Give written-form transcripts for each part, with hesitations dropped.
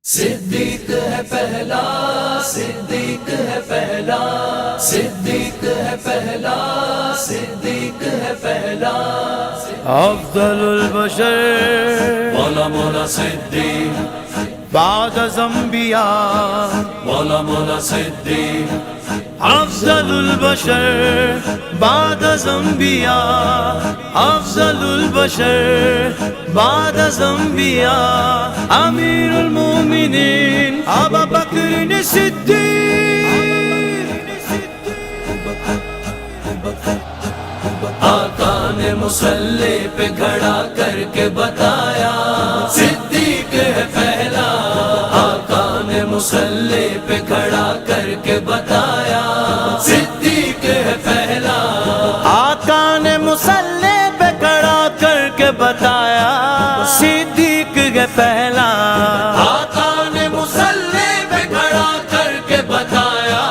صدیق ہے پہلا، صدیق ہے پہلا، صدیق ہے پہلا، صدیق ہے پہلا، افضل البشر مولا مولا صدیق، بعد الانبیاء مولا مولا صدیق، افضل البشر بعد الانبیاء، افضل البشر بعد الانبیاء، امیر المومنین ابو بکر صدیق، آقا نے مصلی پہ کھڑا کر کے بتایا صدیق ہے پہلا، آقا نے مصلی پہ کھڑا کر کے بتایا صدیق ہے پہلا، آقا نے مصلی پہ کھڑا کر کے بتایا صدیق ہے پہلا، آقا نے مصلی پہ کھڑا کر کے بتایا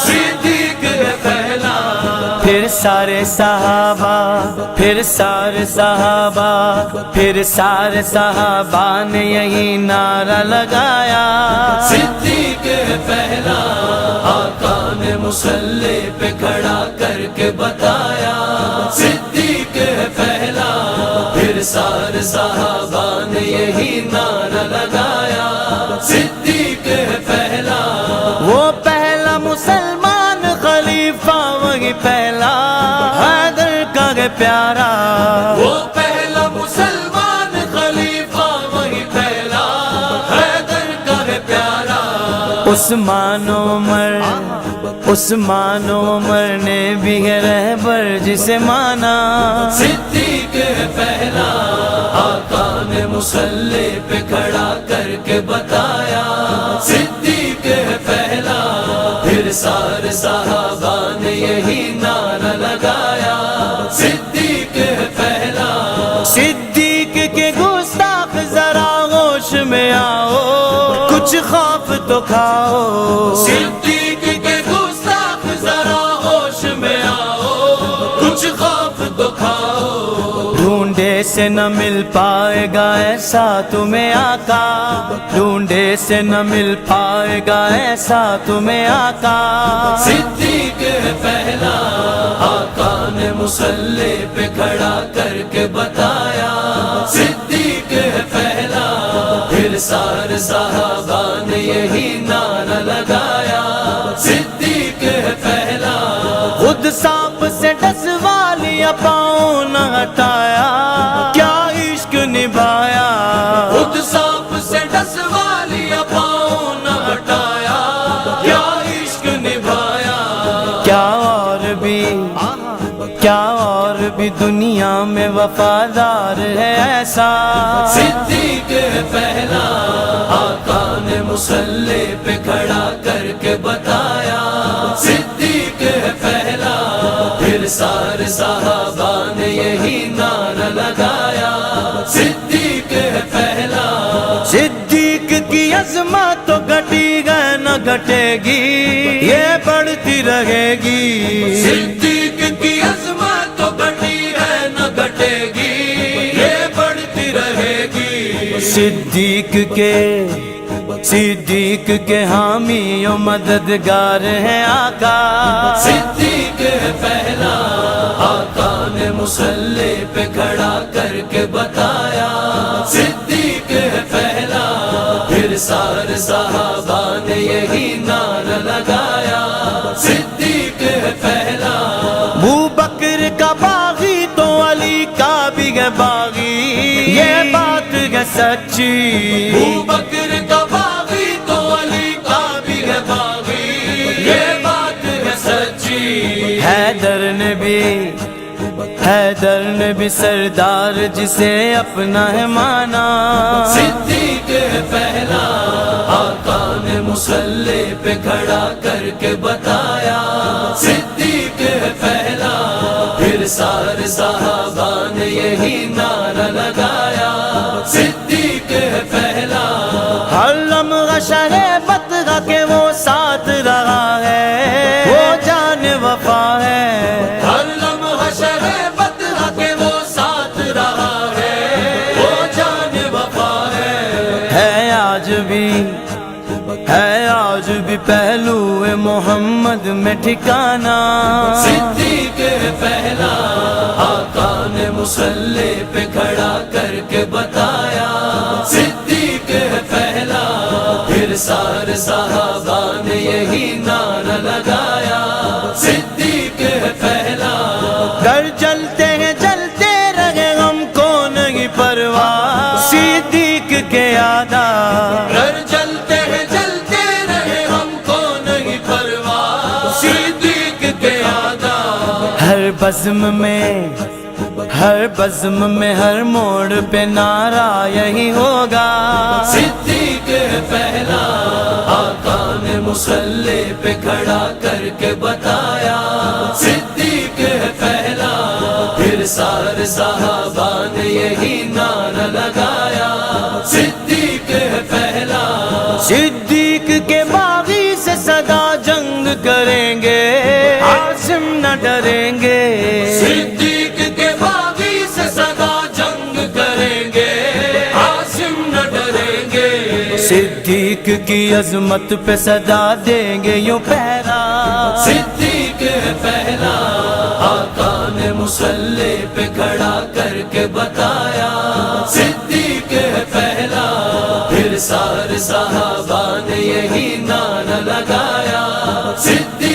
صدیق ہے پہلا، پھر سارے صحابہ، پھر سارے صحابہ، پھر سارے صحابہ نے یہی نعرہ لگایا صدیق ہے پہلا، آقا نے مصلی پہ کھڑا کر کے بتایا صدیق ہے پہلا، پھر سارے صحابہ نے یہی نعرہ لگایا صدیق ہے پہلا، وہ پہلا مسلمان خلیفہ وہی پہلا حیدر کا ہے پیارا، وہ پہلا مسلمان خلیفہ وہی پہلا حیدر کا ہے پیارا، عثمان عمر، عثمان عمر نے بھی ہے رہبر جسے مانا صدیق ہے پہلا، آقا نے مصلی پہ کھڑا کر کے بتایا صدیق ہے پہلا، پھر سارے صحابہ نے یہی نعرہ لگایا صدیق ہے پہلا، صدیق کے گستاخ ذرا ہوش میں آؤ، کچھ خوف تو کھاؤ، صدیق کے گستاخ ذرا ہوش میں آؤ، کچھ خوف تو کھاؤ، ڈھونڈے سے نہ مل پائے گا ایسا تمہیں آقا، ڈھونڈے سے نہ مل پائے گا ایسا تمہیں آقا، صدیق ہے پہلا، آقا نے مصلی پہ کھڑا کر کے بتایا صدیق ہے پہلا، پھر سارے صحابہ نے یہی نعرہ لگایا صدیق ہے پہلا، خود سانپ سے ڈسوا لیا پاؤں نہ ہٹایا، کیا عشق نبھایا، خود سانپ سے ڈسوا لیا پاؤں نہ ہٹایا، کیا عشق نبھایا، کیا اور بھی دنیا میں وفادار ہے ایسا، صدیق ہے پہلا، آقا نے مصلی پہ کھڑا کر کے بتایا صدیق ہے پہلا، پھر سارے صحابہ نے یہی نعرہ لگایا صدیق ہے پہلا، صدیق کی عظمت تو گھٹی گئے نہ گھٹے گی، یہ بڑھتی رہے گی، صدیق کی عظمت تو گھٹی ہے نہ گھٹے گی، یہ بڑھتی رہے گی، صدیق کے حامی و مددگار ہیں آقا، صدیق ہے پہلا، آقا نے مصلی پہ کھڑا کر کے بتایا صدیق ہے پہلا، پھر سارے صحابہ نے یہی نعرہ لگایا صدیق ہے پہلا، ابو بکر کا باغی تو علی کا بھی ہے باغی، یہ بات ہے سچی، ابو بکر کا باغی تو علی کا بھی ہے باغی، یہ بات ہے سچی، حیدر نے بھی سردار جسے اپنا ہے مانا، صدیق ہے پہلا، آقا نے مصلی پہ کھڑا کر کے بتایا صدیق ہے پہلا، پھر سارے صحابہ نے یہی نعرہ لگایا صدیق ہے پہلا، ہر لمحہ شرح بتگا کے وہ ساتھ رہا ہے، وہ جان وفا ہے، ہر لمحہ شرح بتگا کے وہ ساتھ رہا ہے، وہ جان وفا ہے، آج آج بھی پہلو محمد میں ٹھکانا صدیق ہے پہلا آقا نے مصلی پہ کھڑا کر کے بتایا صدیق ہے پہلا پھر سارے صحابہ نے یہی نعرہ لگایا صدیق ہے پہلا گھر چلتے ہیں چلتے رہے ہم کو نہیں پرواہ صدیق کے یادا گھر چلتے ہیں چلتے رہے ہم کو نہیں پرواہ صدیق کے یادا ہر بزم میں ہر موڑ پہ نعرہ یہی ہوگا صدیق ہے پہلا آقا نے مصلی پہ کھڑا کر کے بتایا صدیق ہے پہلا پھر سارے صحابہ نے یہی نعرہ لگایا صدیق ہے پہلا صدیق کے باغی سے سدا جنگ کریں گے عاصم نہ ڈریں گے صدیق کے باغی سے سدا جنگ کریں گے عاصم نہ ڈریں گے صدیق کی عظمت پہ صدا دیں گے یوں پہرا صدیق ہے پہلا آقا نے مصلی پہ کھڑا کر کے بتایا صدیق ہے پہلا پھر سارے صحابہ نے یہی نعرہ لگایا صدیق